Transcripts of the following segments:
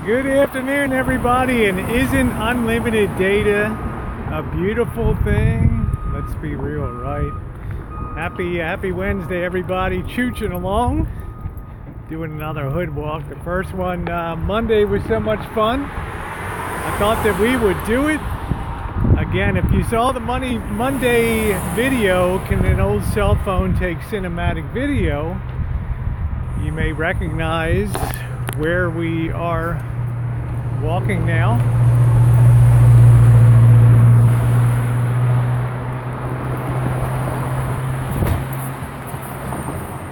Good afternoon, everybody, and isn't unlimited data a beautiful thing? Let's be real, right? Happy Wednesday, everybody. Chooching along, doing another hood walk. The first one Monday was so much fun. I thought that we would do it again. If you saw the Monday video, can an old cell phone take cinematic video? You may recognize where we are walking now.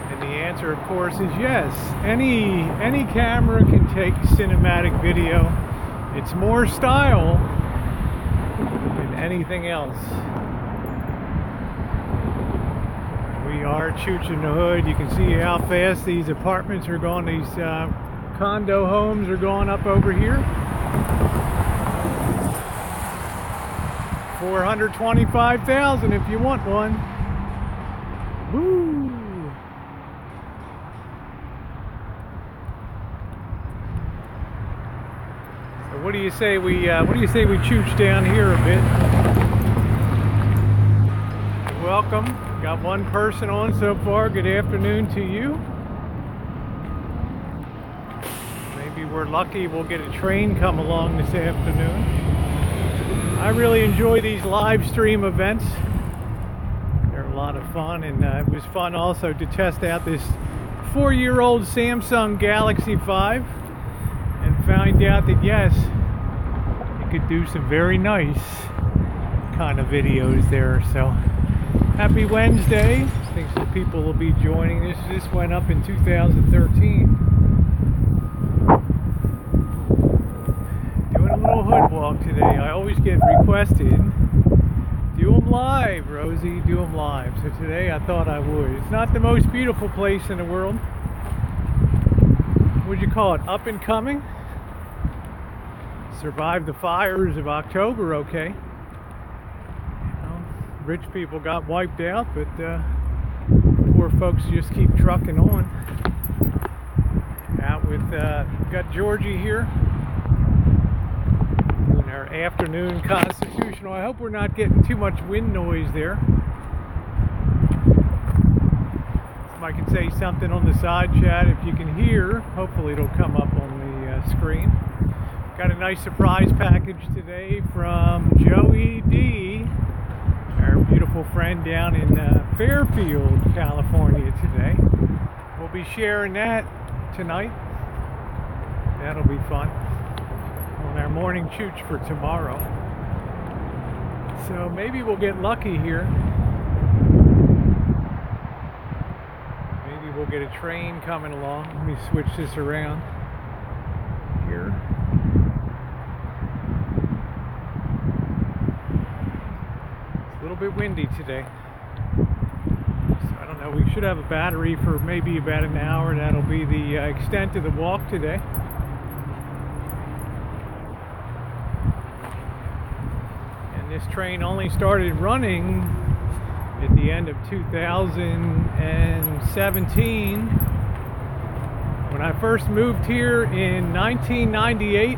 And the answer, of course, is yes. Any camera can take cinematic video. It's more style than anything else. We are chooching the hood. You can see how fast these apartments are going. These condo homes are going up over here. 425,000 if you want one. Woo! So what do you say we chooch down here a bit? Welcome. Got one person on so far. Good afternoon to you. Maybe we're lucky we'll get a train come along this afternoon. I really enjoy these live stream events. They're a lot of fun, and it was fun also to test out this 4-year-old Samsung Galaxy 5 and find out that yes, it could do some very nice kind of videos there. So happy Wednesday. I think some people will be joining this. This went up in 2013. Doing a little hood walk today. I always get requested, do them live, Rosie, do them live. So today I thought I would. It's not the most beautiful place in the world. What'd you call it? Up and coming? Survived the fires of October, okay. Rich people got wiped out, but poor folks just keep trucking on. Out with, got Georgie here, doing our afternoon constitutional. I hope we're not getting too much wind noise there. I can say something on the side chat if you can hear. Hopefully it'll come up on the screen. Got a nice surprise package today from Joey D, our beautiful friend down in Fairfield, California today. We'll be sharing that tonight. That'll be fun on our morning chooch for tomorrow. So maybe we'll get lucky here. Maybe we'll get a train coming along. Let me switch this around here. A little bit windy today, so I don't know. We should have a battery for maybe about an hour. That'll be the extent of the walk today. And this train only started running at the end of 2017. When I first moved here in 1998,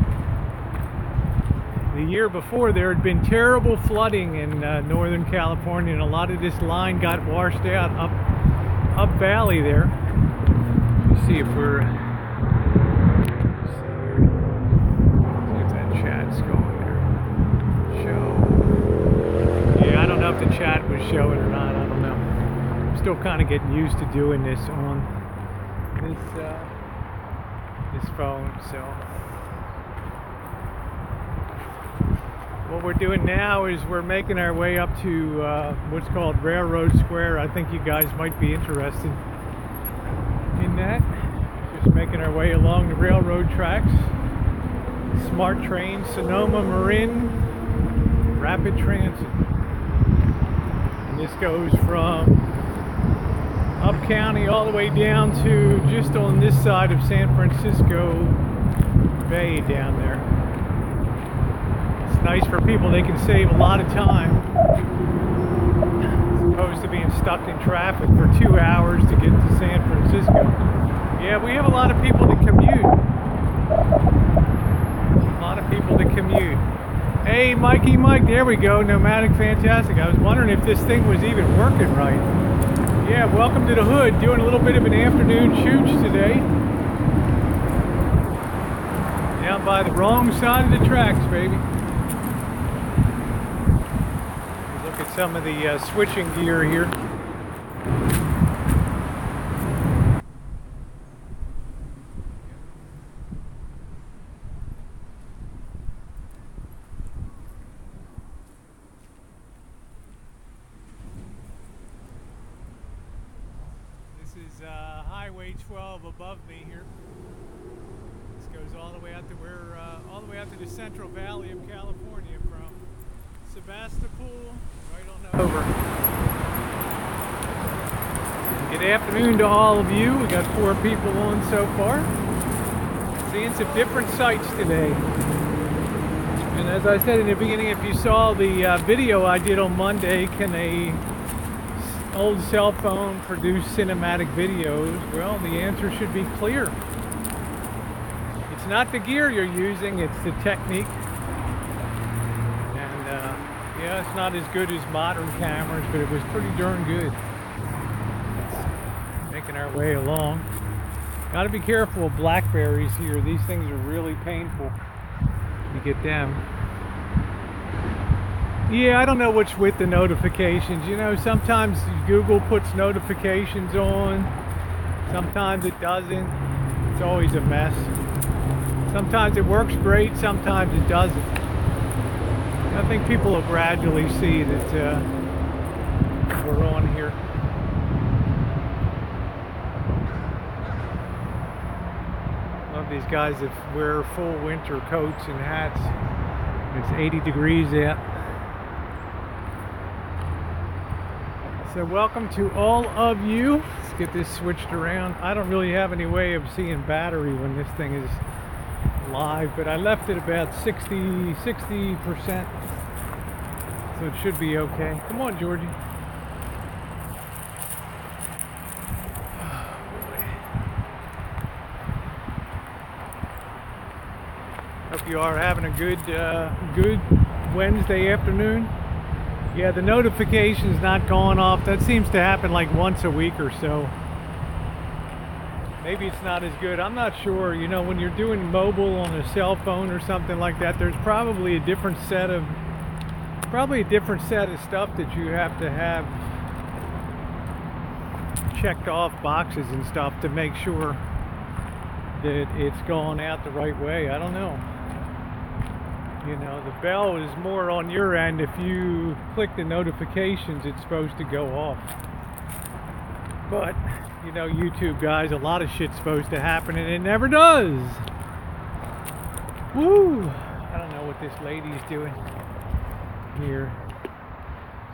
the year before, there had been terrible flooding in Northern California, and a lot of this line got washed out up valley there. Let's see if we're, see if that chat's going there. Show. Yeah, I don't know if the chat was showing or not. I don't know. I'm still kind of getting used to doing this on this phone, so. What we're doing now is we're making our way up to what's called Railroad Square. I think you guys might be interested in that. Just making our way along the railroad tracks. Smart train, Sonoma Marin Rapid Transit. And this goes from up county all the way down to just on this side of San Francisco Bay down there. Nice for people. They can save a lot of time as opposed to being stuck in traffic for 2 hours to get to San Francisco. Yeah, we have a lot of people that commute. unmute. Hey, Mikey Mike, there we go. Nomadic Fantastic. I was wondering if this thing was even working right. Yeah, welcome to the hood. Doing a little bit of an afternoon shoot today. Down by the wrong side of the tracks, baby. Look at some of the switching gear here. Highway 12 above me here. This goes all the way out to all the way out to the Central Valley of California from Sebastopol right on over. Good afternoon to all of you. We got 4 people on so far. Seeing some different sights today. And as I said in the beginning, if you saw the video I did on Monday, can a old cell phone produce cinematic videos? Well, the answer should be clear. It's not the gear you're using, it's the technique. And yeah, it's not as good as modern cameras, but it was pretty darn good. It's making our way along. Got to be careful of blackberries here. These things are really painful. You get them. Yeah, I don't know what's with the notifications. You know, sometimes Google puts notifications on, sometimes it doesn't. It's always a mess. Sometimes it works great, sometimes it doesn't. I think people will gradually see that we're on here. Love these guys that wear full winter coats and hats. It's 80 degrees out. So welcome to all of you. Let's get this switched around. I don't really have any way of seeing battery when this thing is live, but I left it about 60%. So it should be okay. Come on, Georgie. Hope you are having a good Wednesday afternoon. Yeah, the notification's not going off. That seems to happen like once a week or so. Maybe it's not as good. I'm not sure. You know, when you're doing mobile on a cell phone or something like that, there's probably a different set of stuff that you have to have checked off boxes and stuff to make sure that it's going out the right way. I don't know. You know, the bell is more on your end. If you click the notifications, it's supposed to go off. But, you know, YouTube guys, a lot of shit's supposed to happen and it never does. Woo! I don't know what this lady's doing here.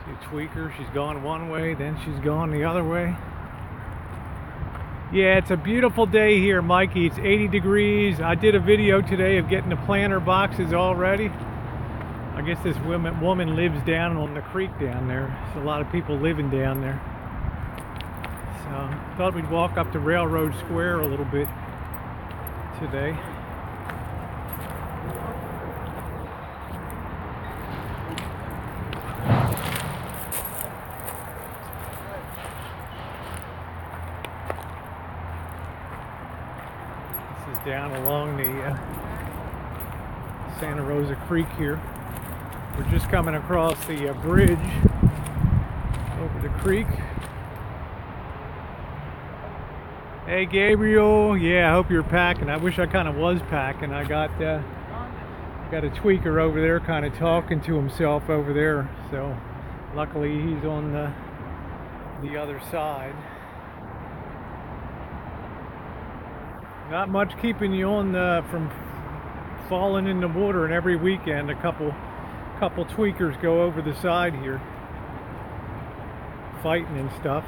See a tweaker, she's going one way, then she's going the other way. Yeah, it's a beautiful day here, Mikey. It's 80 degrees. I did a video today of getting the planter boxes all ready. I guess this woman lives down on the creek down there. There's a lot of people living down there. So I thought we'd walk up to Railroad Square a little bit today. Down along the Santa Rosa Creek here. We're just coming across the bridge over the creek. Hey Gabriel, yeah, I hope you're packing. I wish I kind of was packing. I got a tweaker over there kind of talking to himself over there, so luckily he's on the other side. Not much keeping you on from falling in the water, and every weekend a couple tweakers go over the side here fighting and stuff.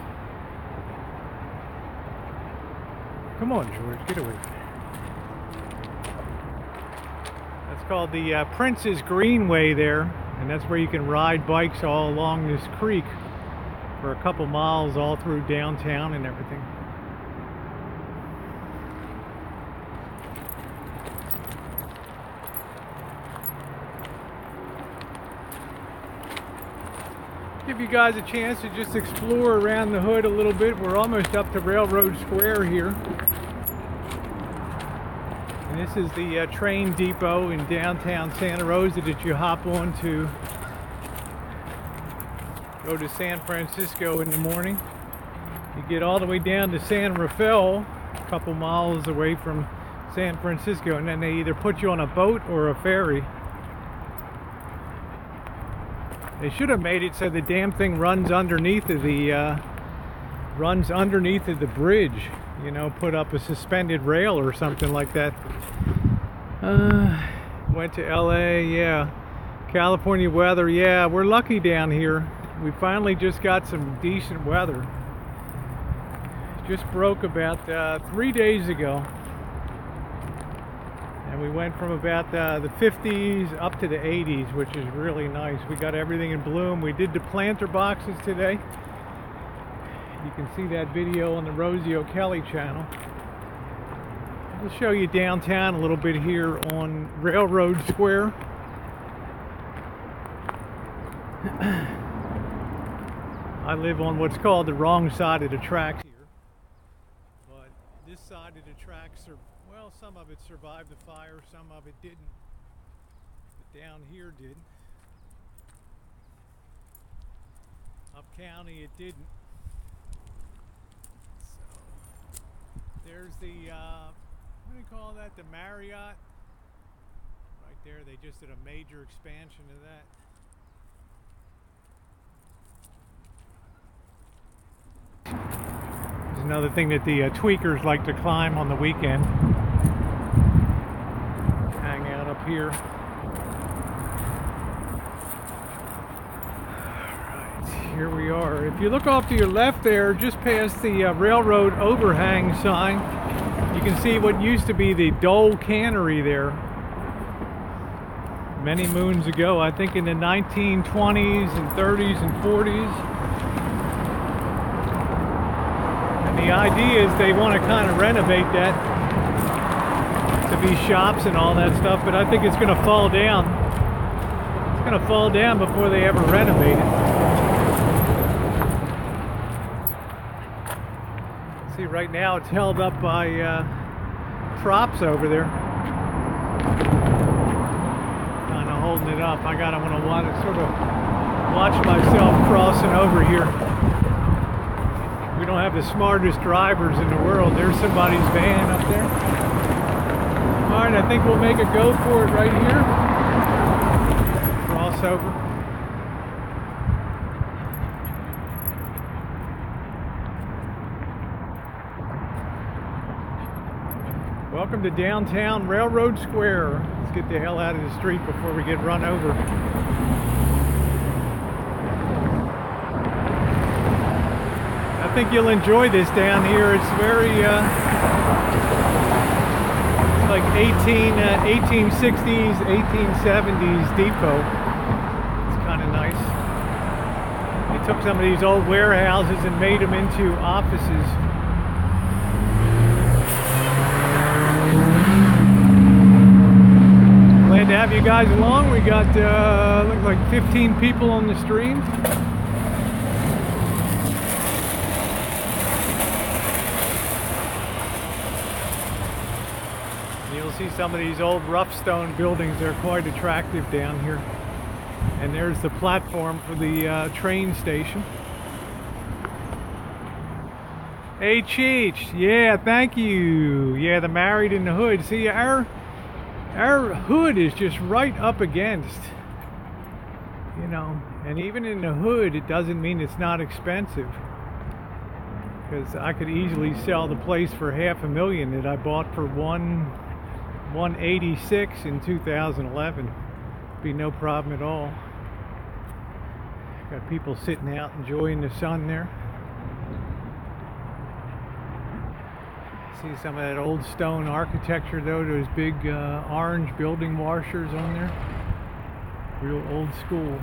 Come on, George, get away. That's called the Princess Greenway there, and that's where you can ride bikes all along this creek for a couple miles all through downtown and everything. Give you guys a chance to just explore around the hood a little bit. We're almost up to Railroad Square here. And this is the train depot in downtown Santa Rosa that you hop on to go to San Francisco in the morning. You get all the way down to San Rafael, a couple miles away from San Francisco, and then they either put you on a boat or a ferry. They should have made it so the damn thing runs underneath of the bridge. You know, put up a suspended rail or something like that. Went to LA, yeah. California weather, yeah. We're lucky down here. We finally just got some decent weather. Just broke about 3 days ago. And we went from about the 50s up to the 80s, which is really nice. We got everything in bloom. We did the planter boxes today. You can see that video on the Rosie O'Kelly channel. We'll show you downtown a little bit here on Railroad Square. I live on what's called the wrong side of the tracks here. But this side of the tracks are, well, some of it survived the fire, some of it didn't. But down here did. Up county it didn't. So there's the, what do you call that? The Marriott. Right there, they just did a major expansion of that. There's another thing that the tweakers like to climb on the weekend. Hang out up here. Alright, here we are. If you look off to your left there, just past the railroad overhang sign, you can see what used to be the Dole Cannery there. Many moons ago, I think in the 1920s and 30s and 40s. The idea is they want to kind of renovate that to be shops and all that stuff, but I think it's going to fall down. It's going to fall down before they ever renovate it. See, right now it's held up by props over there. Kind of holding it up. I'm going to want to sort of watch myself crossing over here. We don't have the smartest drivers in the world. There's somebody's van up there. All right, I think we'll make a go for it right here. Cross over. Welcome to downtown Railroad Square. Let's get the hell out of the street before we get run over. I think you'll enjoy this down here. It's very, it's like 1860s, 1870s depot. It's kind of nice. They took some of these old warehouses and made them into offices. Glad to have you guys along. We got, look like 15 people on the stream. You'll see some of these old rough stone buildings. They're quite attractive down here. And there's the platform for the train station. Hey Cheech, yeah, thank you. Yeah, the Married in the Hood. See, our hood is just right up against, you know, and even in the hood, it doesn't mean it's not expensive. Because I could easily sell the place for $500,000 that I bought for $186 in 2011. Be no problem at all. Got people sitting out enjoying the sun there. See some of that old stone architecture though, those big orange building washers on there. Real old school.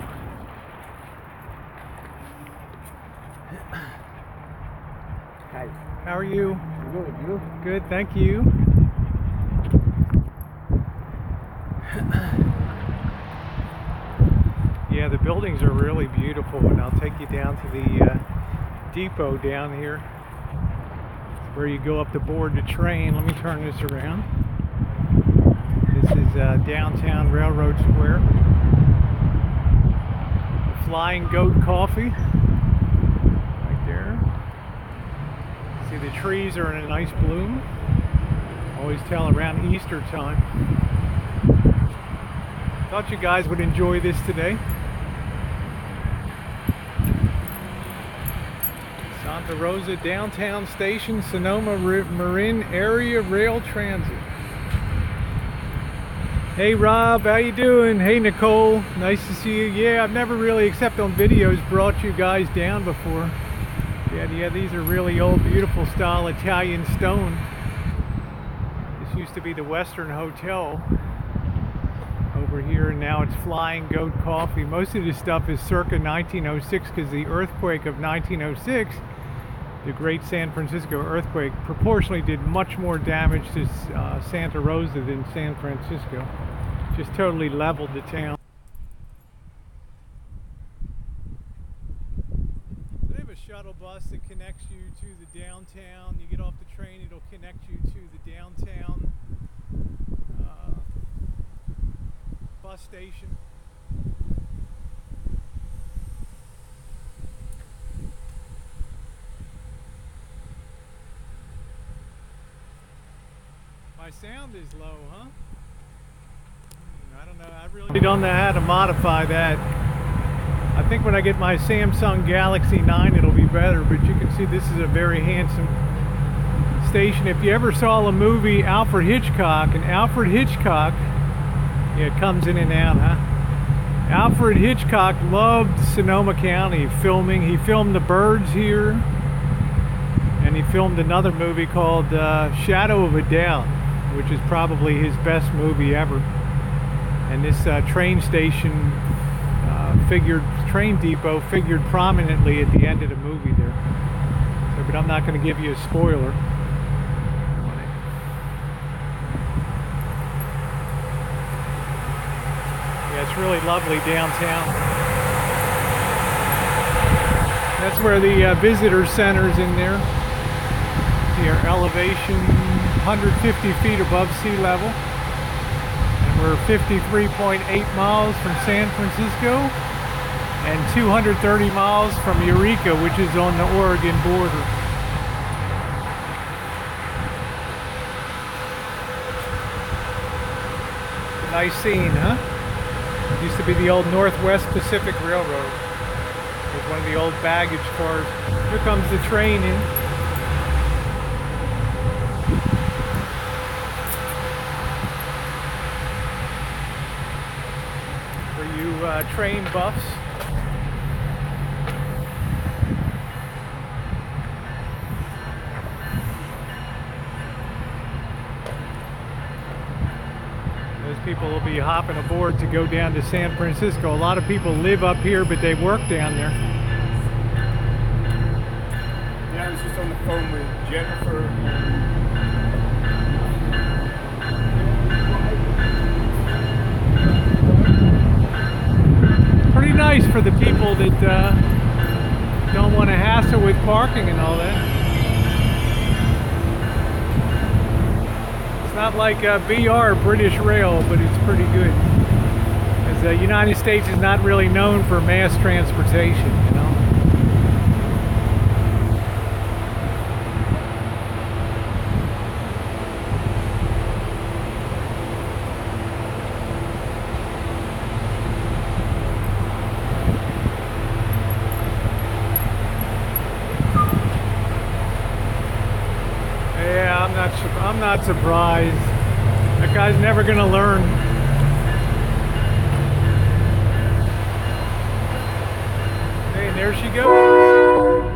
Hi. How are you? Good, you? Good, thank you. Yeah, the buildings are really beautiful, and I'll take you down to the depot down here where you go up to board the train. Let me turn this around. This is downtown Railroad Square. The Flying Goat Coffee right there. See, the trees are in a nice bloom. Always tell around Easter time. Thought you guys would enjoy this today. Santa Rosa Downtown Station, Sonoma Marin Area Rail Transit. Hey Rob, how you doing? Hey Nicole, nice to see you. Yeah, I've never really, except on videos, brought you guys down before. Yeah, these are really old, beautiful style Italian stone. This used to be the Western Hotel over here, and now it's Flying Goat Coffee. Most of this stuff is circa 1906 because the earthquake of 1906, the great San Francisco earthquake, proportionally did much more damage to Santa Rosa than San Francisco. Just totally leveled the town. They have a shuttle bus that connects you to the downtown. You get off the train, it'll connect you to the downtown bus station. My sound is low, huh? I don't know. I really don't know how to modify that. I think when I get my Samsung Galaxy 9 it'll be better, but you can see this is a very handsome station. If you ever saw the movie Alfred Hitchcock, and Alfred Hitchcock, yeah, it comes in and out, huh? Alfred Hitchcock loved Sonoma County filming. He filmed The Birds here, and he filmed another movie called Shadow of a Doubt, which is probably his best movie ever. And this train station train depot figured prominently at the end of the movie there. So, but I'm not going to give you a spoiler. Yeah, it's really lovely downtown. That's where the visitor center's in there. Here, elevation 150 feet above sea level. And we're 53.8 miles from San Francisco and 230 miles from Eureka, which is on the Oregon border. Nice scene, huh? Used to be the old Northwest Pacific Railroad. It was one of the old baggage cars. Here comes the train in. For you train buffs. People will be hopping aboard to go down to San Francisco. A lot of people live up here, but they work down there. Yeah, I was just on the phone with Jennifer. Pretty nice for the people that don't want to hassle with parking and all that. Not like BR, British Rail, but it's pretty good. Because the United States is not really known for mass transportation, you know. Yeah, I'm not surprised. That guy's never gonna learn. Hey, and there she goes.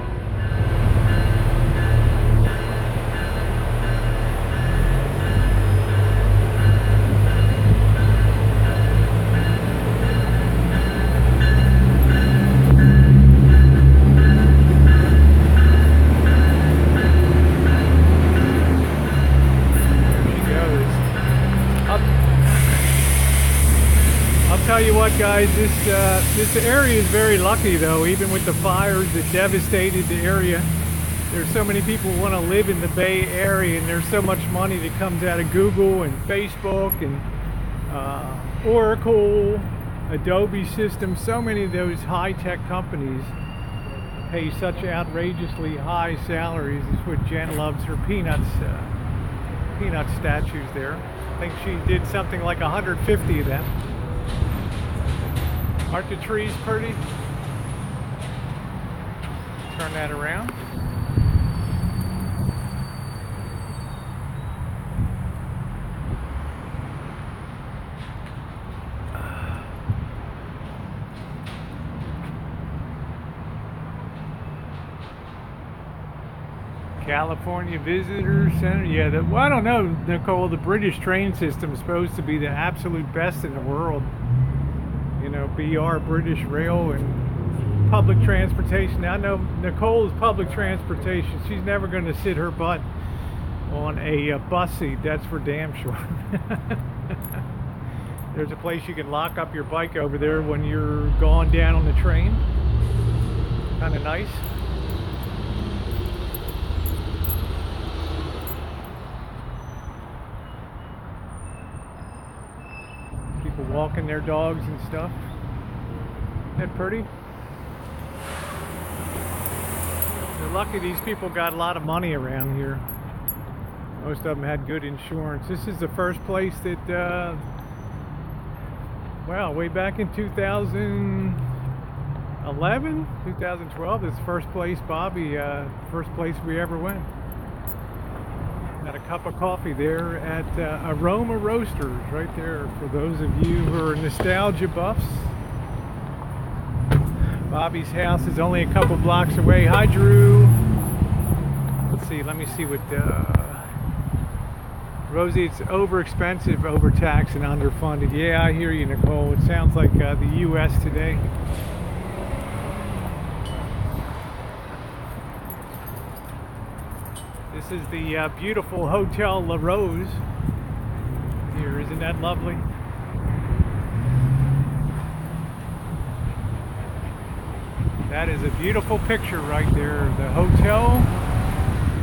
I'll tell you what, guys, this area is very lucky, though. Even with the fires that devastated the area, there's so many people who want to live in the Bay Area, and there's so much money that comes out of Google and Facebook and Oracle, Adobe Systems. So many of those high-tech companies pay such outrageously high salaries. This is what Jen loves, her peanut statues there. I think she did something like 150 of them. Aren't the trees pretty? Turn that around. California Visitor Center. Yeah, well, I don't know, Nicole. The British train system is supposed to be the absolute best in the world. You know, BR, British Rail, and public transportation. Now, I know Nicole's public transportation. She's never going to sit her butt on a bus seat. That's for damn sure. There's a place you can lock up your bike over there when you're going down on the train. Kind of nice. People walking their dogs and stuff. Isn't that pretty? They're lucky these people got a lot of money around here. Most of them had good insurance. This is the first place that, well, way back in 2011, 2012, this first place, Bobby, first place we ever went. Had a cup of coffee there at Aroma Roasters, right there, for those of you who are nostalgia buffs. Bobby's house is only a couple blocks away. Hi, Drew. Let's see, let me see what, Rosie, it's over-expensive, overtaxed, and underfunded. Yeah, I hear you, Nicole. It sounds like the U.S. today. This is the beautiful Hotel La Rose here. Isn't that lovely? That is a beautiful picture right there. The Hotel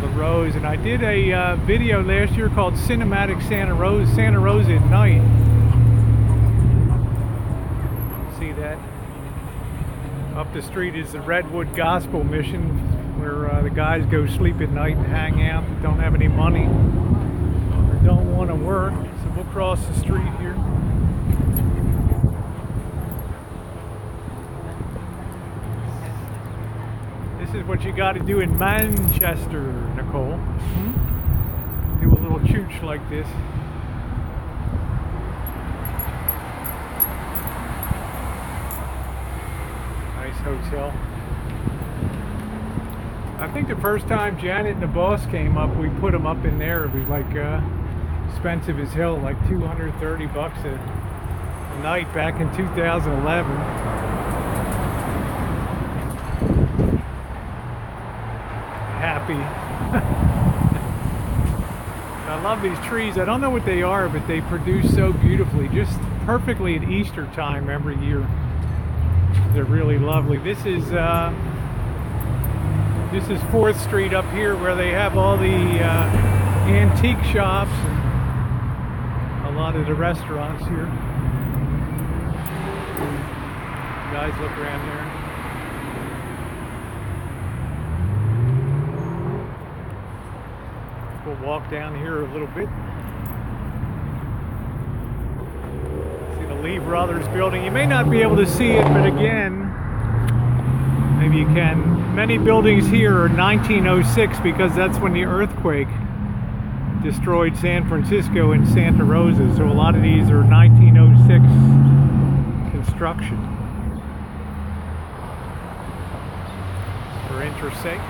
La Rose. And I did a video last year called Cinematic Santa Rosa at night. See that? Up the street is the Redwood Gospel Mission, where the guys go sleep at night and hang out, don't have any money or don't want to work. So we'll cross the street here. This is what you got to do in Manchester, Nicole. Do a little chooch like this. Nice hotel. I think the first time Janet and the boss came up, we put them up in there. It was like expensive as hell, like $230 a night back in 2011. Happy. I love these trees. I don't know what they are, but they produce so beautifully, just perfectly at Easter time every year. They're really lovely. This is 4th Street up here, where they have all the antique shops and a lot of the restaurants here. Guys, look around there. We'll walk down here a little bit. See the Lee Brothers building. You may not be able to see it, but again, maybe you can. Many buildings here are 1906 because that's when the earthquake destroyed San Francisco and Santa Rosa. So a lot of these are 1906 construction. For interest's sake.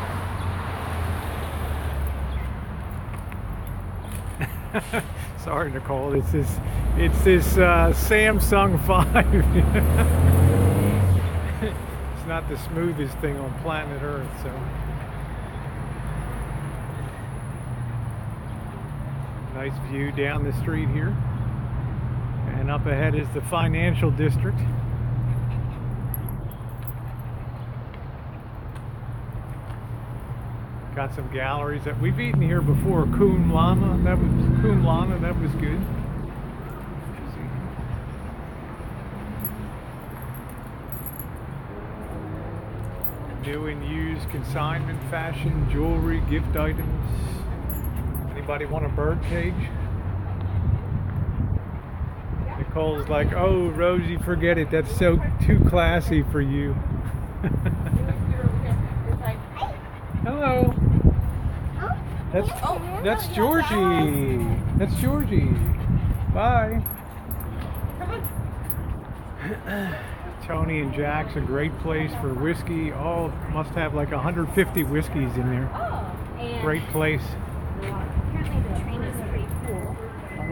Sorry, Nicole. It's this Samsung 5. It's not the smoothest thing on planet Earth, so. Nice view down the street here. And And up ahead is the financial district. Got some galleries that we've eaten here before. Coon Llama, that was good. New and used consignment fashion, jewelry, gift items. Anybody want a bird cage? Nicole's like, oh, Rosie, forget it. That's so too classy for you. Hello. That's Georgie. That's Georgie. Bye. Tony and Jack's a great place for whiskey. Oh, must have like 150 whiskeys in there. Great place. Apparently the train is pretty cool.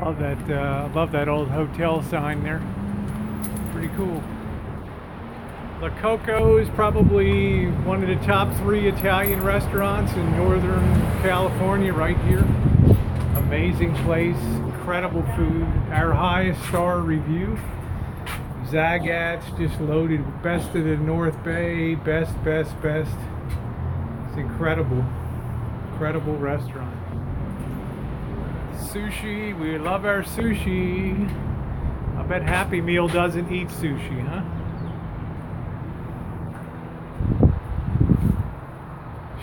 I love that old hotel sign there. Pretty cool. La Coco is probably one of the top 3 Italian restaurants in Northern California right here. Amazing place, incredible food, our highest star review. Zagat's just loaded with best of the North Bay, best. It's incredible restaurant. Sushi, we love our sushi. I bet Happy Meal doesn't eat sushi, huh?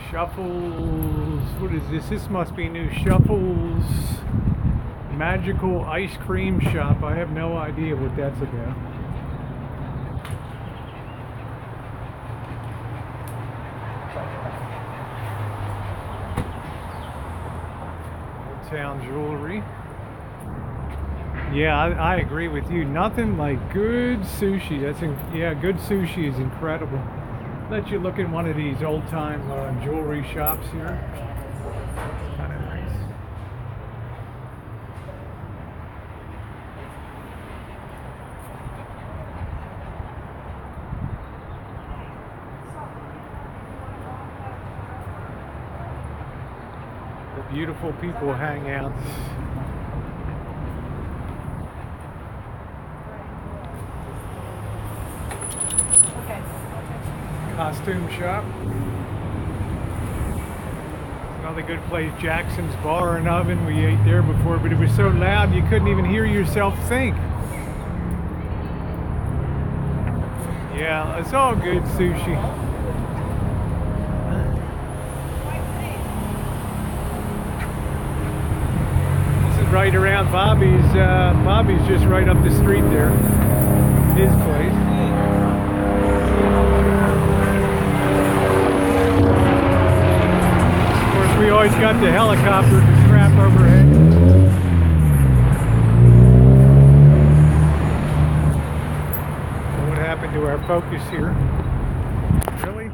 Shuffles, what is this? This must be new. Shuffles Magical Ice Cream Shop. I have no idea what that's about. Old Town Jewelry. Yeah, I agree with you. Nothing like good sushi. Yeah, good sushi is incredible. Let you look in one of these old-time jewelry shops here. Kind of nice. The beautiful people hang out. Costume shop. Another good place, Jackson's Bar and Oven. We ate there before, but it was so loud you couldn't even hear yourself think. Yeah, it's all good sushi. This is right around Bobby's. Bobby's just right up the street there. His place. We always got the helicopter crap overhead. What happened to our focus here? Really?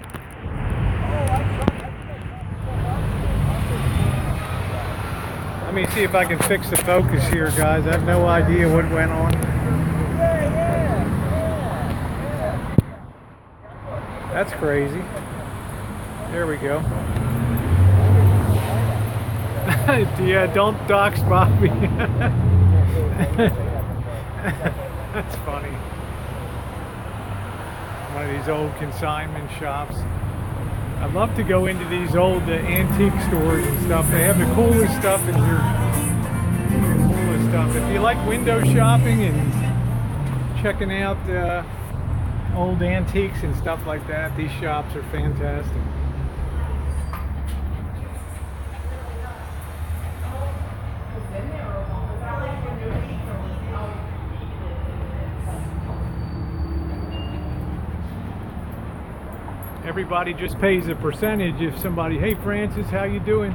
Let me see if I can fix the focus here, guys. I have no idea what went on. That's crazy. There we go. Yeah, don't dox Bobby. That's funny. One of these old consignment shops. I love to go into these old antique stores and stuff. They have the coolest stuff in here. Coolest stuff. If you like window shopping and checking out old antiques and stuff like that, these shops are fantastic. Everybody just pays a percentage if somebody, hey Francis, how you doing?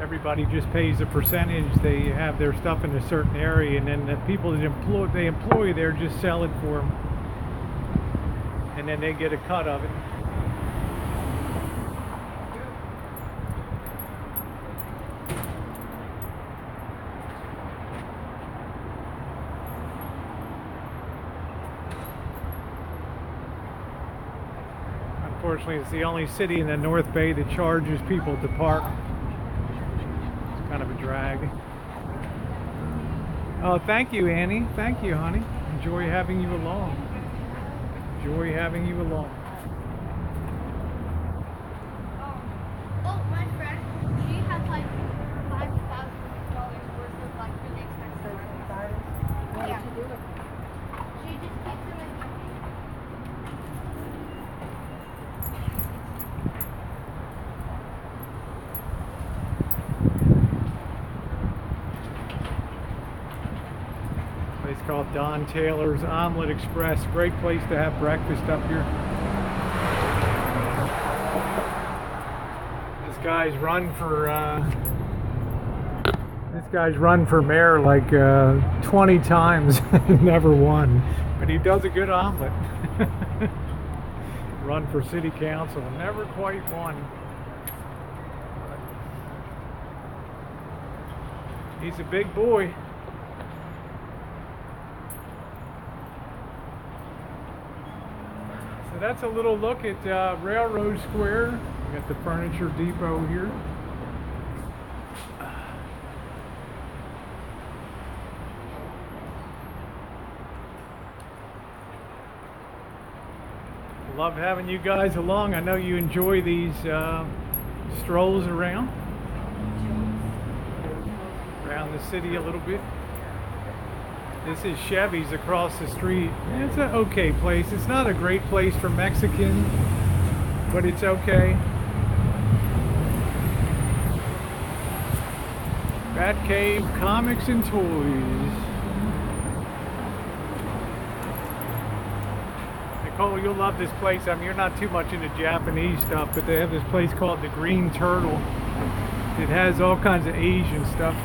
Everybody just pays a percentage. They have their stuff in a certain area, and then the people that they employ there just sell it for them, and then they get a cut of it. Unfortunately, it's the only city in the North Bay that charges people to park. It's kind of a drag. Oh, thank you, Annie. Thank you, honey. Enjoy having you along. Enjoy having you along. Oh, my friend, she has like $5,000 worth of like really expensive items. What did she do with them? She just keeps them in my Place called Don Taylor's Omelet Express. Great place to have breakfast up here. This guy's run for mayor like 20 times and never won, but he does a good omelet. Run for city council, never quite won. But he's a big boy. So that's a little look at Railroad Square. We got the Furniture Depot here. Love having you guys along. I know you enjoy these strolls around the city a little bit. This is Chevy's across the street. It's an okay place. It's not a great place for Mexican, but it's okay. Batcave Comics and Toys. Nicole, you'll love this place. I mean, you're not too much into Japanese stuff, but they have this place called the Green Turtle. It has all kinds of Asian stuff.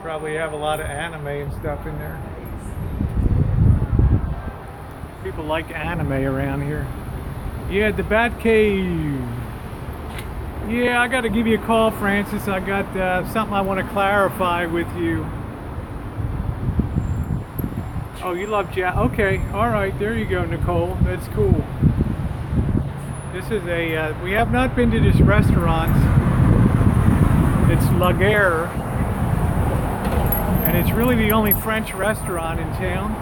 Probably have a lot of anime and stuff in there. People like anime around here. Yeah, the Batcave. Yeah, I got to give you a call, Francis. I got something I want to clarify with you. Oh, you love okay, all right, there you go, Nicole. That's cool. This is a, we have not been to this restaurant. It's La Guerre. And it's really the only French restaurant in town.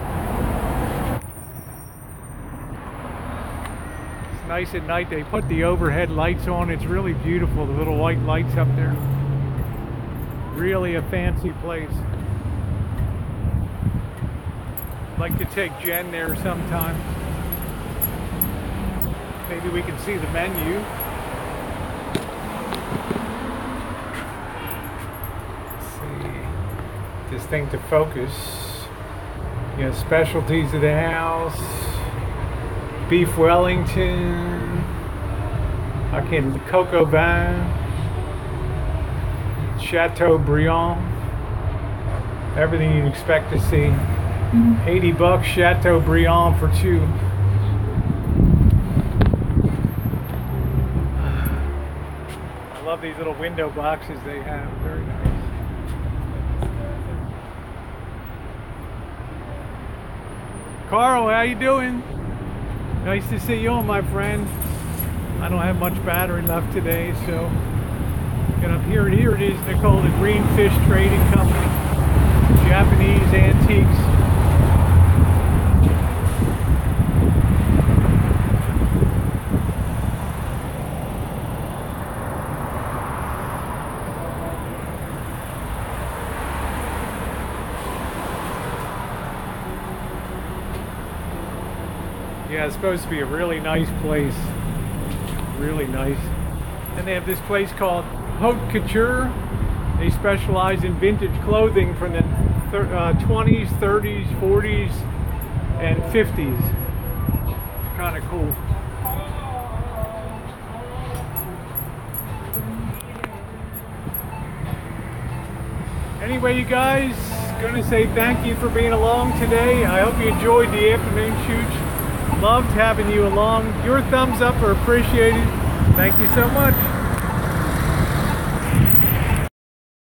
It's nice at night. They put the overhead lights on. It's really beautiful, the little white lights up there. Really a fancy place. Like to take Jen there sometime. Maybe we can see the menu. Let's see. This thing to focus. You know, specialties of the house. Beef Wellington. Coco Vin. Chateaubriand. Everything you'd expect to see. $80 Chateaubriand for two. I love these little window boxes they have. Very nice. Carl, how you doing? Nice to see you, my friend. I don't have much battery left today, so get up here. Here it is, Nicole, the Green Fish Trading Company. Japanese antiques. Yeah, it's supposed to be a really nice place. Really nice. And they have this place called Haute Couture. They specialize in vintage clothing from the 20s, 30s, 40s, and 50s. It's kind of cool. Anyway, you guys, gonna say thank you for being along today. I hope you enjoyed the afternoon shoot. Loved having you along. Your thumbs up are appreciated. Thank you so much.